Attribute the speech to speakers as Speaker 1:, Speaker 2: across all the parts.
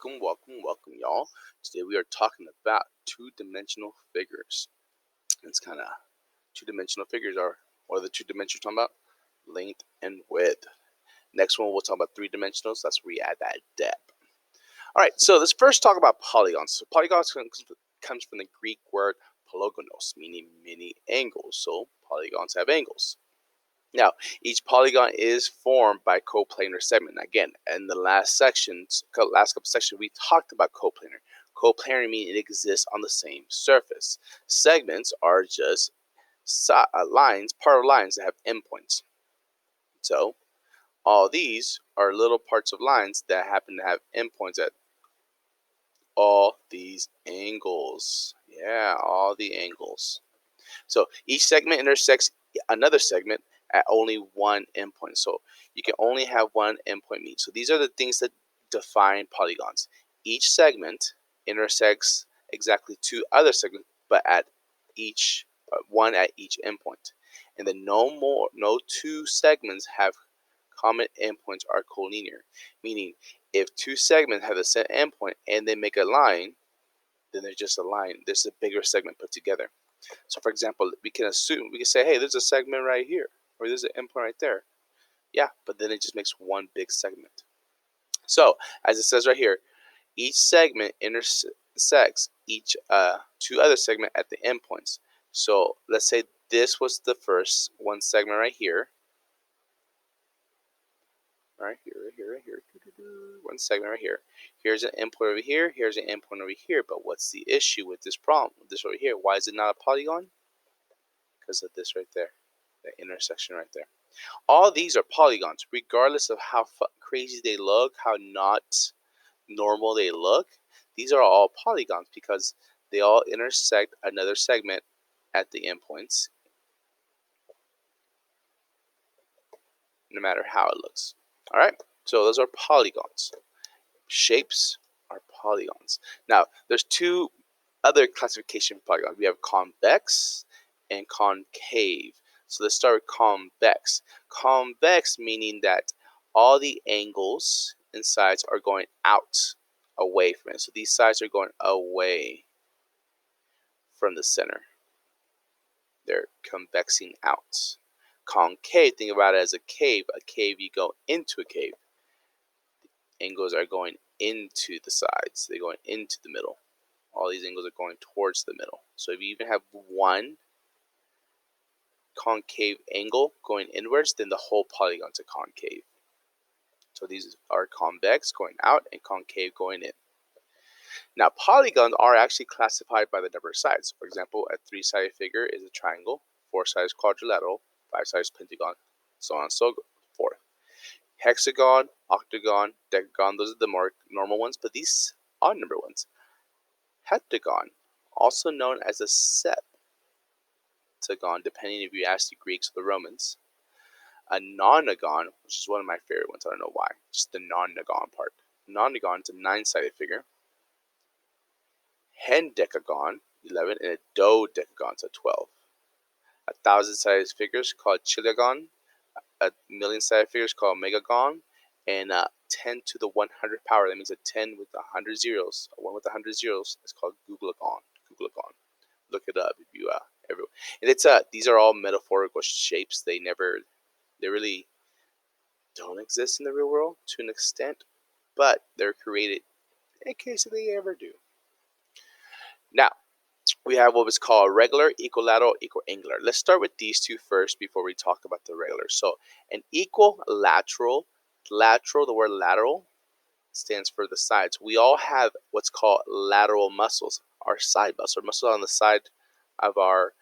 Speaker 1: welcome, y'all. Today we are talking about two-dimensional figures. It's kind of two-dimensional figures are what are the two dimensions we're talking about? Length and width. Next one we'll talk about three-dimensionals. That's where we add that depth. All right, so let's first talk about polygons. So polygons comes from the Greek word polygonos, meaning many angles. So polygons have angles. Now, each polygon is formed by coplanar segment. Again, in the last couple sections, we talked about coplanar. Coplanar means it exists on the same surface. Segments are just lines, part of lines that have endpoints. So, all these are little parts of lines that happen to have endpoints at all these angles. Yeah, all the angles. So each segment intersects another segment at only one endpoint. So you can only have one endpoint meet. So these are the things that define polygons. Each segment intersects exactly two other segments, but at one at each endpoint. And then no two segments have common endpoints are collinear, meaning if two segments have the same endpoint and they make a line, then they're just a line. There's a bigger segment put together. So for example, we can say, hey, there's a segment right here, or there's an endpoint right there. Yeah, but then it just makes one big segment. So as it says right here, each segment intersects each two other segment at the endpoints. So let's say this was the first one segment right here. Right here. One segment right here. Here's an endpoint over here. Here's an endpoint over here. But what's the issue with this problem? This over here. Why is it not a polygon? Because of this right there, the intersection right there. All these are polygons, regardless of how crazy they look, how not normal they look. These are all polygons because they all intersect another segment at the endpoints, no matter how it looks. All right, so those are polygons. Shapes are polygons. Now, there's two other classification of polygons. We have convex and concave. So let's start with convex. Convex meaning that all the angles and sides are going out, away from it. So these sides are going away from the center. They're convexing out. Concave, think about it as a cave. A cave, you go into a cave. Angles are going into the sides. They're going into the middle. All these angles are going towards the middle. So if you even have one concave angle going inwards, then the whole polygon's a concave. So these are convex going out and concave going in. Now polygons are actually classified by the number of sides. For example, a three-sided figure is a triangle, four-sided quadrilateral, five-sided pentagon, so on and so forth. Hexagon, octagon, decagon, those are the more normal ones, but these odd number ones. Heptagon, also known as a septagon, depending if you ask the Greeks or the Romans. A nonagon, which is one of my favorite ones, I don't know why, just the nonagon part. Nonagon is a nine-sided figure. Hendecagon, 11, and a dodecagon, so 12. A thousand-sided figure is called chiliagon. A million-sided figure is called megagon. And 10 to the 100 power, that means a 10 with 100 zeros. A 1 with 100 zeros is called googlagon. Look it up if you ever. And it's these are all metaphorical shapes. They really don't exist in the real world to an extent, but they're created in case they ever do. Now, we have what was called regular, equilateral, equiangular. Let's start with these two first before we talk about the regular. So an equilateral, the word lateral stands for the sides. We all have what's called lateral muscles, our side muscles, or muscles on the side of our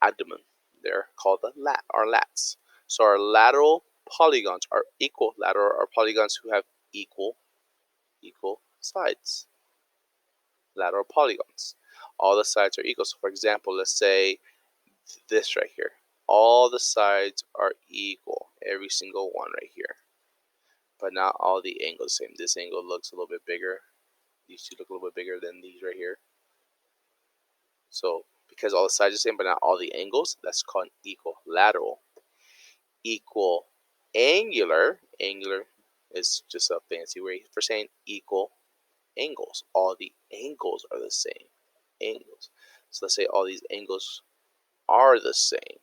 Speaker 1: abdomen. They're called our lats. So our lateral polygons are equilateral, are polygons who have equal sides. Lateral polygons. All the sides are equal. So for example, let's say this right here. All the sides are equal. Every single one right here. But not all the angles same. This angle looks a little bit bigger. These two look a little bit bigger than these right here. So because all the sides are the same, but not all the angles, that's called equilateral. Equiangular. Angular is just a fancy way for saying equal angles. All the angles are the same. Angles. So let's say all these angles are the same.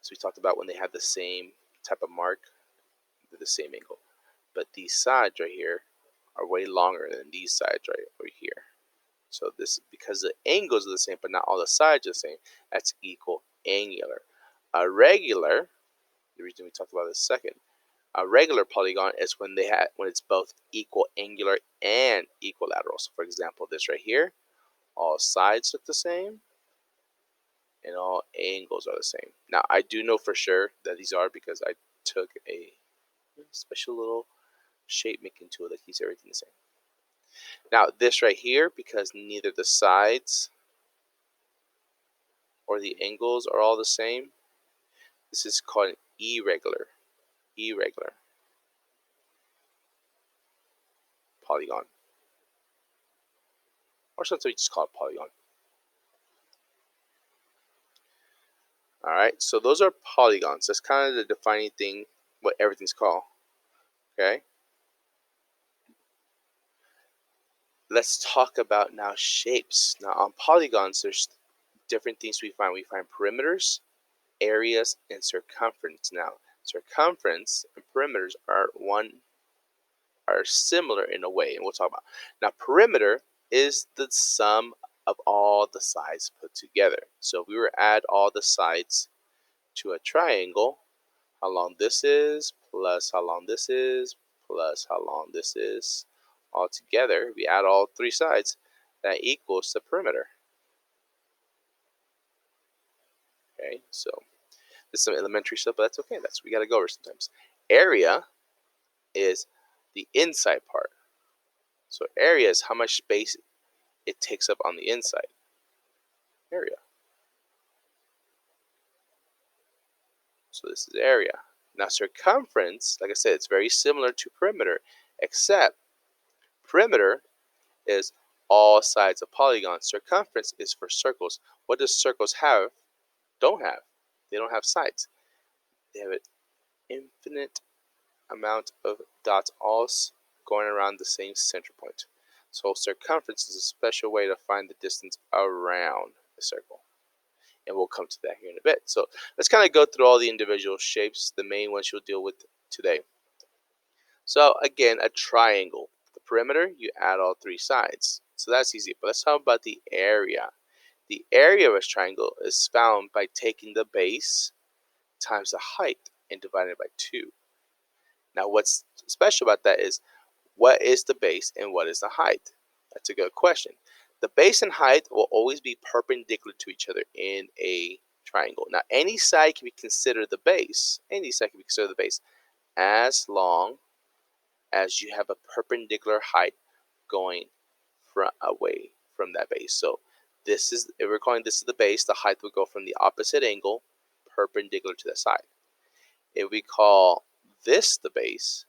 Speaker 1: So we talked about when they have the same type of mark, they're the same angle. But these sides right here are way longer than these sides right over here. So this, because the angles are the same, but not all the sides are the same, that's equal angular. A regular, the reason we talked about this second, a regular polygon is when it's both equal angular and equilateral. So for example, this right here, all sides look the same and all angles are the same. Now I do know for sure that these are because I took a special little shape making tool that keeps everything the same. Now this right here, because neither the sides or the angles are all the same, this is called an irregular polygon, or sometimes we just call it polygon. All right, so those are polygons. That's kind of the defining thing, what everything's called. Okay, let's talk about now shapes. Now on polygons, there's different things we find. We find perimeters, areas, and circumference. Now, circumference and perimeters are similar in a way, and we'll talk about. Now, perimeter is the sum of all the sides put together. So if we were to add all the sides to a triangle, how long this is, plus how long this is, plus how long this is, all together, we add all three sides, that equals the perimeter. Okay, so this is some elementary stuff, but that's okay. We got to go over sometimes. Area is the inside part. So area is how much space it takes up on the inside. Area. So this is area. Now circumference, like I said, it's very similar to perimeter, except perimeter is all sides of polygons. Circumference is for circles. What does circles have? Don't have. They don't have sides. They have an infinite amount of dots all going around the same center point. So circumference is a special way to find the distance around a circle. And we'll come to that here in a bit. So let's kind of go through all the individual shapes, the main ones you'll deal with today. So again, a triangle. The perimeter, you add all three sides. So that's easy. But let's talk about the area. The area of a triangle is found by taking the base times the height and dividing it by 2. Now what's special about that is, what is the base and what is the height? That's a good question. The base and height will always be perpendicular to each other in a triangle. Now any side can be considered the base. Any side can be considered the base as long as you have a perpendicular height going away from that base. So this is, if we're calling this the base, the height would go from the opposite angle perpendicular to the side. If we call this the base,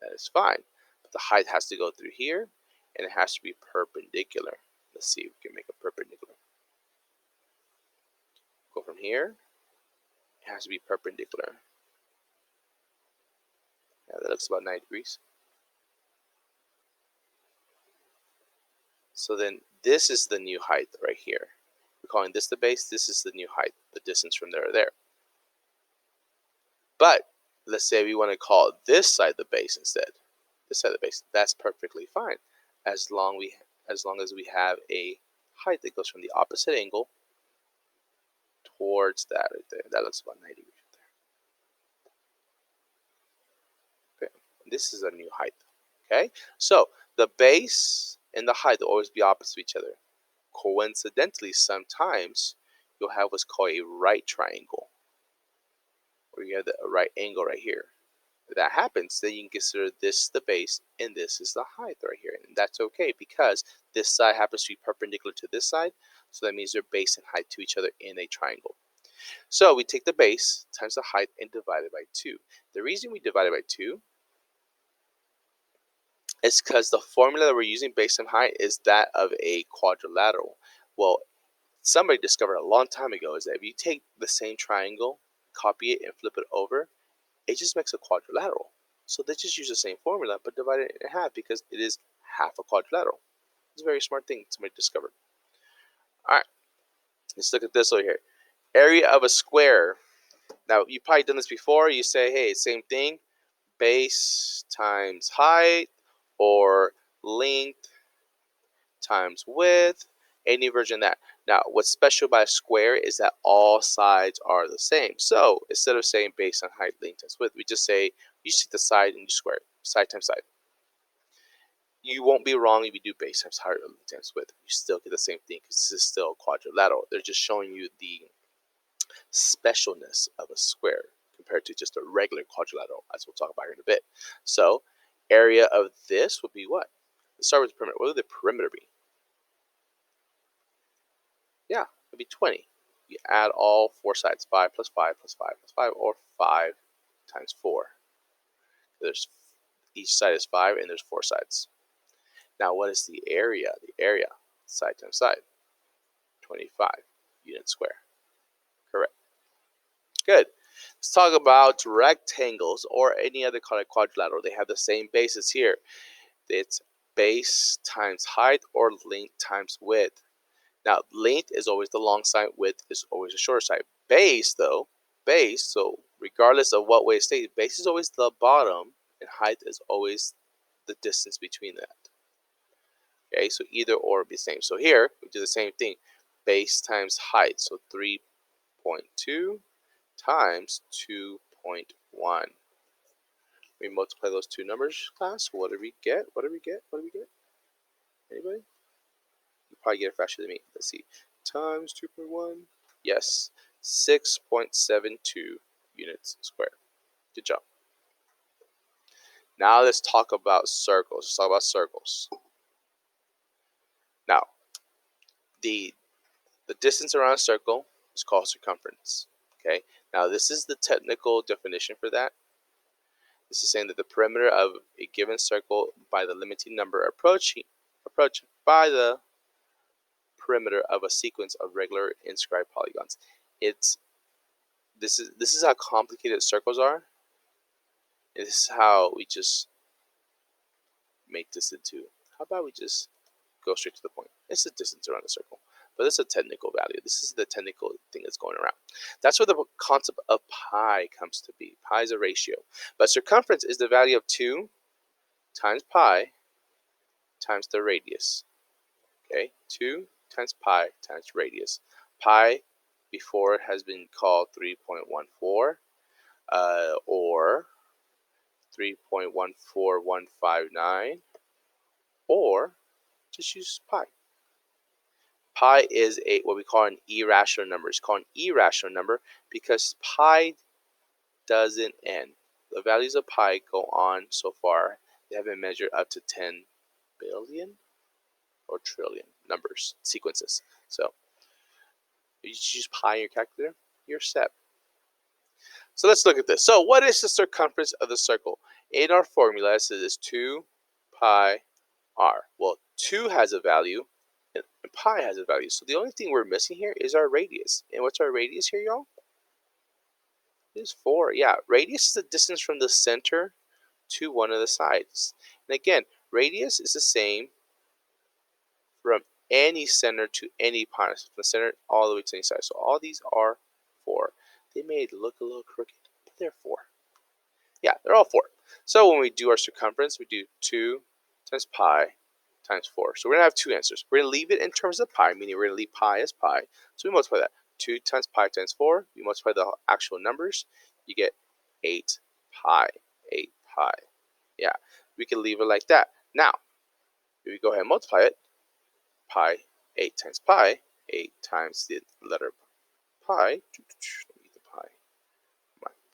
Speaker 1: that is fine. But the height has to go through here and it has to be perpendicular. Let's see if we can make it perpendicular. Go from here, it has to be perpendicular. Yeah, that looks about 90 degrees. So then this is the new height right here. We're calling this the base. This is the new height, the distance from there to there. But let's say we want to call this side the base instead. This side of the base. That's perfectly fine, as long as we have a height that goes from the opposite angle towards that right there. That looks about 90 degrees right there. Okay, this is a new height. Okay, so the base and the height will always be opposite of each other. Coincidentally, sometimes you'll have what's called a right triangle, where you have a right angle right here. If that happens, then you can consider this the base and this is the height right here. And that's okay because this side happens to be perpendicular to this side. So that means they're base and height to each other in a triangle. So we take the base times the height and divide it by 2. The reason we divide it by 2 is because the formula that we're using, base and height, is that of a quadrilateral. Well, somebody discovered a long time ago is that if you take the same triangle, copy it, and flip it over, it just makes a quadrilateral. So they just use the same formula, but divide it in half because it is half a quadrilateral. It's a very smart thing somebody discovered. All right, let's look at this over here. Area of a square. Now, you've probably done this before. You say, hey, same thing, base times height, or length times width, any version of that. Now, what's special about a square is that all sides are the same. So instead of saying base on height, length times width, we just say, you just take the side and you square it, side times side. You won't be wrong if you do base times height or length times width. You still get the same thing because this is still a quadrilateral. They're just showing you the specialness of a square compared to just a regular quadrilateral, as we'll talk about here in a bit. So area of this would be what? Let's start with the perimeter. What would the perimeter be? Yeah, it'd be 20. You add all four sides, 5 plus 5 plus 5 plus 5, or 5 times 4. There's each side is 5, and there's 4 sides. Now, what is the area? The area, side times side, 25 units square. Correct. Good. Let's talk about rectangles or any other quadrilateral. They have the same basis here. It's base times height or length times width. Now, length is always the long side, width is always the short side. Base, though, so regardless of what way it stays, base is always the bottom, and height is always the distance between that. Okay, so either or would be the same. So here, we do the same thing. Base times height, so 3.2 times 2.1. We multiply those two numbers, class. What do we get? What do we get? What do we get? Anybody? You probably get it faster than me. Let's see. Times 2.1. Yes, 6.72 units square. Good job. Now let's talk about circles. Let's talk about circles. Now, the distance around a circle is called circumference. Okay. Now this is the technical definition for that. This is saying that the perimeter of a given circle by the limiting number approached by the perimeter of a sequence of regular inscribed polygons. This is how complicated circles are. This is how we just make this into. How about we just go straight to the point? It's the distance around the circle, but it's a technical value. This is the technical thing that's going around. That's where the concept of pi comes to be. Pi is a ratio, but circumference is the value of 2 times pi times the radius. Okay, 2 times pi times radius. Pi before has been called 3.14 or 3.14159, or just use pi. Pi is what we call an irrational number. It's called an irrational number because pi doesn't end. The values of pi go on so far. They have been measured up to 10 billion or trillion numbers, sequences. So if you choose pi in your calculator, you're set. So let's look at this. So what is the circumference of the circle? In our formula, it says it's 2 pi r. Well, 2 has a value, and pi has a value. So the only thing we're missing here is our radius. And what's our radius here, y'all? It's 4. Yeah, radius is the distance from the center to one of the sides. And again, radius is the same from any center to any point, from the center all the way to any side. So all these are 4. They may look a little crooked, but they're 4. Yeah, they're all 4. So when we do our circumference, we do 2 times pi times 4. So we're going to have two answers. We're going to leave it in terms of pi, meaning we're going to leave pi as pi. So we multiply that. 2 times pi times 4. You multiply the actual numbers. You get 8 pi. 8 pi. Yeah, we can leave it like that. Now, if we go ahead and multiply it, pi, 8 times pi, 8 times the letter pi, let me get the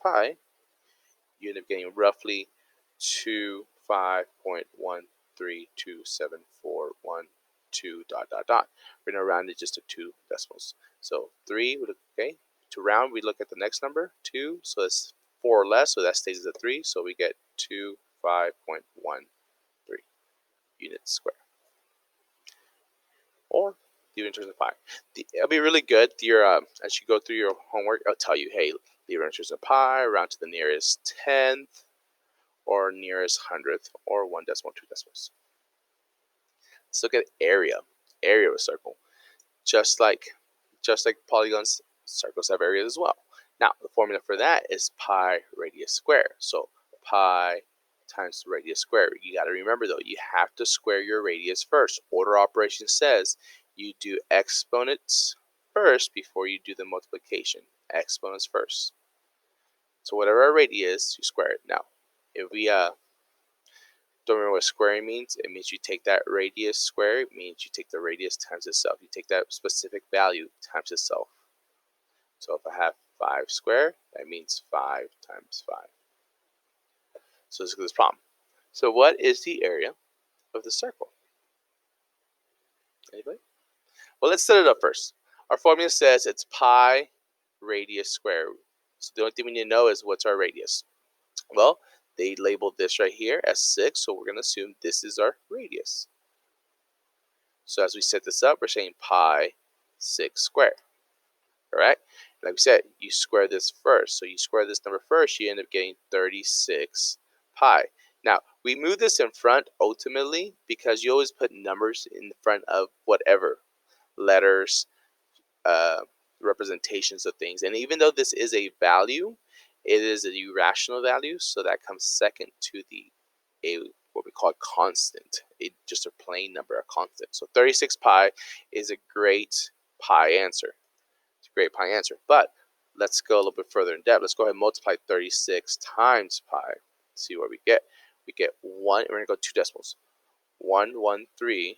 Speaker 1: pi, you end up getting roughly 25.132741 dot. We're going to round it just to 2 decimals. So 3, okay, to round, we look at the next number, 2, so it's 4 or less, so that stays as a 3, so we get 25.13 units square. Or leave it in terms of pi. It'll be really good. As you go through your homework, it'll tell you, hey, leave it in terms of pi, round to the nearest tenth, or nearest hundredth, or 1 decimal, 2 decimals. Let's look at area. Area of a circle. Just like polygons, circles have areas as well. Now, the formula for that is pi radius squared. So pi times the radius squared. You got to remember though, you have to square your radius first. Order operation says you do exponents first before you do the multiplication. Exponents first. So whatever our radius, you square it. Now, if we don't remember what squaring means, it means you take that radius square, it means you take the radius times itself. You take that specific value times itself. So if I have 5 squared, that means 5 times 5. So let's look at this problem. So what is the area of the circle? Anybody? Well, let's set it up first. Our formula says it's pi radius squared. So the only thing we need to know is what's our radius. Well, they labeled this right here as 6, so we're going to assume this is our radius. So as we set this up, we're saying pi 6 squared. Correct? Like we said, you square this first. So you square this number first, you end up getting 36 pi. Now, we move this in front ultimately because you always put numbers in front of whatever. Letters, representations of things. And even though this is a value, it is a irrational value, so that comes second to what we call a constant, just a plain number, a constant. So 36 pi is a great pi answer. It's a great pi answer. But let's go a little bit further in depth. Let's go ahead and multiply 36 times pi. See what we get. We get 1, we're going to go 2 decimals. 113.097335.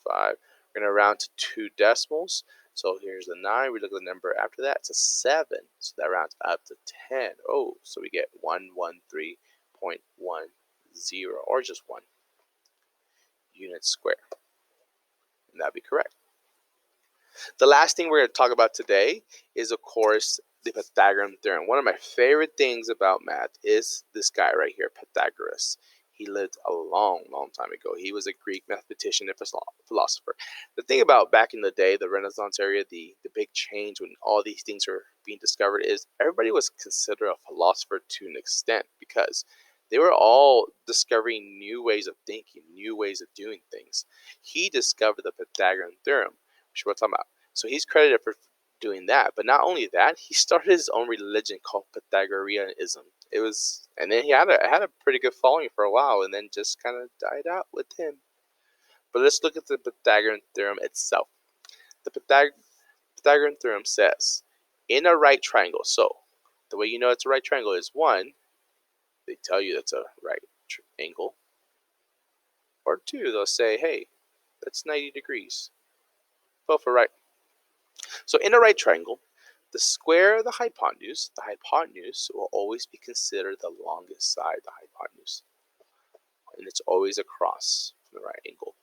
Speaker 1: We're going to round to 2 decimals. So here's the 9. We look at the number after that. It's a 7. So that rounds up to 10. Oh, so we get 113.10, or just 1 units square. And that'd be correct. The last thing we're going to talk about today is, of course, the Pythagorean theorem. One of my favorite things about math is this guy right here, Pythagoras. He lived a long, long time ago. He was a Greek mathematician and philosopher. The thing about back in the day, the Renaissance area, the big change when all these things were being discovered is everybody was considered a philosopher to an extent because they were all discovering new ways of thinking, new ways of doing things. He discovered the Pythagorean theorem, which we're talking about. So he's credited for doing that, but not only that, he started his own religion called Pythagoreanism. And then he had a pretty good following for a while, and then just kind of died out with him. But let's look at the Pythagorean theorem itself. The Pythagorean theorem says, in a right triangle, so the way you know it's a right triangle is 1, they tell you that's a right angle, or 2, they'll say, hey, that's 90 degrees. Both are right. So in a right triangle, the square of the hypotenuse will always be considered the longest side, the hypotenuse. And it's always across from the right angle.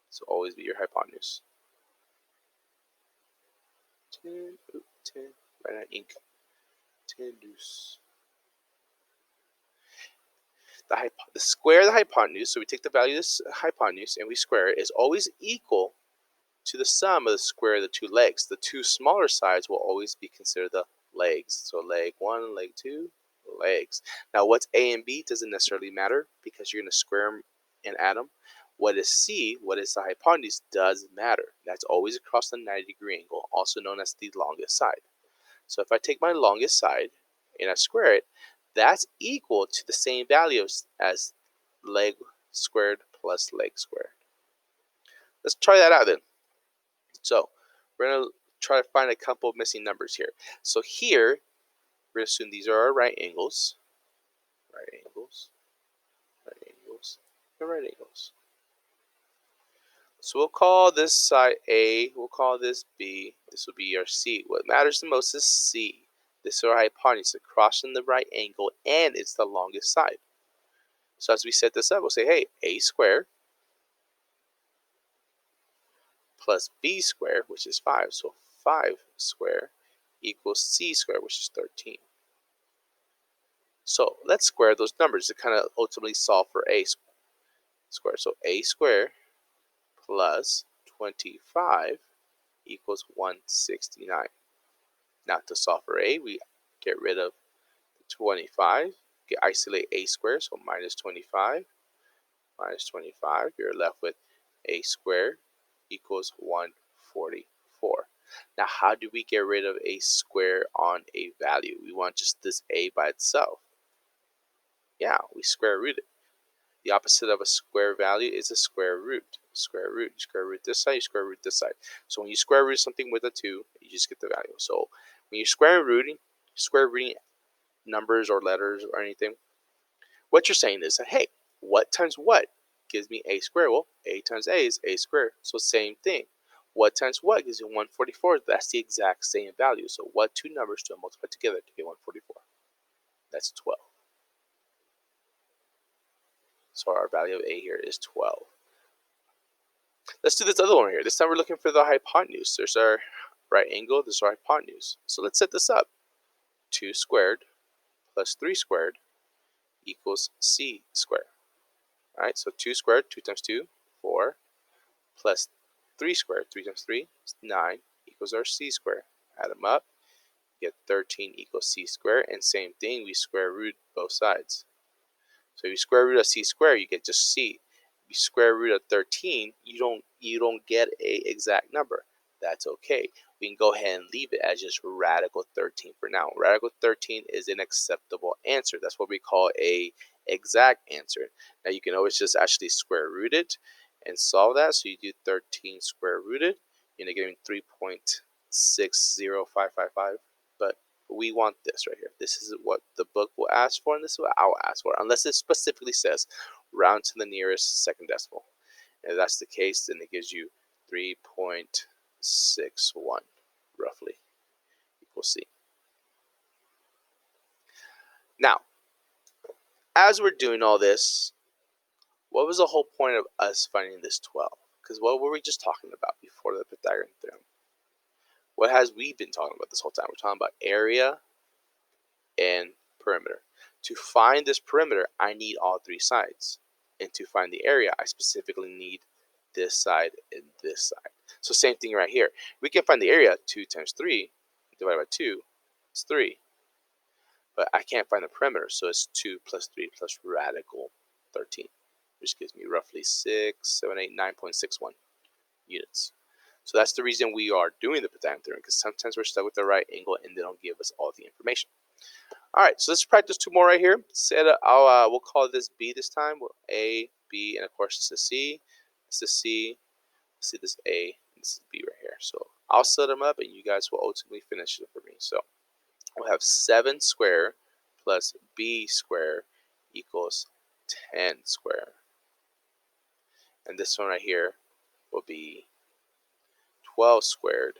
Speaker 1: So always be your hypotenuse. 10, right on ink. 10 deuce. The square of the hypotenuse, so we take the value of this hypotenuse and we square it, is always equal to the sum of the square of the 2 legs. The 2 smaller sides will always be considered the legs. So leg 1, leg 2, legs. Now what's A and B doesn't necessarily matter because you're going to square them and add them. What is C, what is the hypotenuse, does matter. That's always across the 90-degree angle, also known as the longest side. So if I take my longest side and I square it, that's equal to the same value as leg squared plus leg squared. Let's try that out then. So we're going to try to find a couple of missing numbers here. So here, we're going to assume these are our right angles. Right angles. Right angles. And right angles. So we'll call this side A. We'll call this B. This will be our C. What matters the most is C. This is our hypotenuse across from the right angle, and it's the longest side. So as we set this up, we'll say, hey, A squared plus B squared, which is 5. So 5 squared equals C squared, which is 13. So let's square those numbers to kind of ultimately solve for A squared. So A squared plus 25 equals 169. Now to solve for a, we get rid of 25, isolate a squared, so minus 25. Minus 25, you're left with a squared equals 144. Now, how do we get rid of a square on a value? We want just this a by itself. Yeah, we square root it. The opposite of a square value is a square root. Square root. You square root this side, you square root this side. So when you square root something with a 2, you just get the value. So when you're square rooting numbers or letters or anything, what you're saying is that, hey, what times what gives me a squared? Well, a times a is a squared. So same thing. What times what gives you 144? That's the exact same value. So what two numbers do I multiply together to get 144? That's 12. So our value of a here is 12. Let's do this other one here. This time we're looking for the hypotenuse. There's our right angle. This is our hypotenuse. So let's set this up. 2 squared plus 3 squared equals c squared. All right, so 2 squared, 2 times 2, 4, plus 3 squared, 3 times 3 is 9, equals our c squared. Add them up, get 13 equals c squared, and same thing, we square root both sides. So if you square root of c squared, you get just c. If you square root of 13, you don't get a exact number. That's okay. We can go ahead and leave it as just radical 13 for now. Radical 13 is an acceptable answer. That's what we call a exact answer. Now you can always just actually square root it and solve that. So you do 13 square rooted, you're getting 3.60555. But we want this right here. This is what the book will ask for, and this is what I'll ask for, unless it specifically says round to the nearest second decimal. And if that's the case, then it gives you 3.61 roughly equals C. Now, as we're doing all this, what was the whole point of us finding this 12? Because what were we just talking about before the Pythagorean theorem? What has we been talking about this whole time? We're talking about area and perimeter. To find this perimeter, I need all three sides. And to find the area, I specifically need this side and this side. So same thing right here. We can find the area. 2 times 3 divided by 2 is 3. But I can't find the perimeter, so it's 2 plus 3 plus radical 13, which gives me roughly 9.61 units. So that's the reason we are doing the Pythagorean theorem, because sometimes we're stuck with the right angle and they don't give us all the information. All right, so let's practice two more right here. We'll call this B this time. A, B, and of course this is C. This is C. See, this is A, and this is B right here. So I'll set them up, and you guys will ultimately finish it for me. So we'll have 7 squared plus B squared equals 10 squared. And this one right here will be 12 squared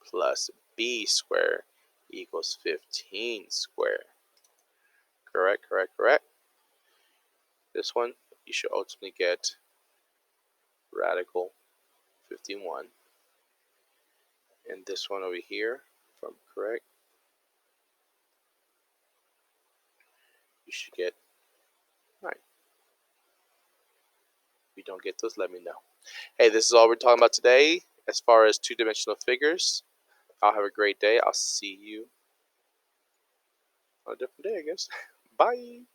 Speaker 1: plus B squared equals 15 squared. Correct, correct, correct. This one, you should ultimately get radical 51. And this one over here, if I'm correct, you should get 9. If you don't get those, let me know. Hey, this is all we're talking about today as far as two-dimensional figures. I'll have a great day. I'll see you on a different day, I guess. Bye.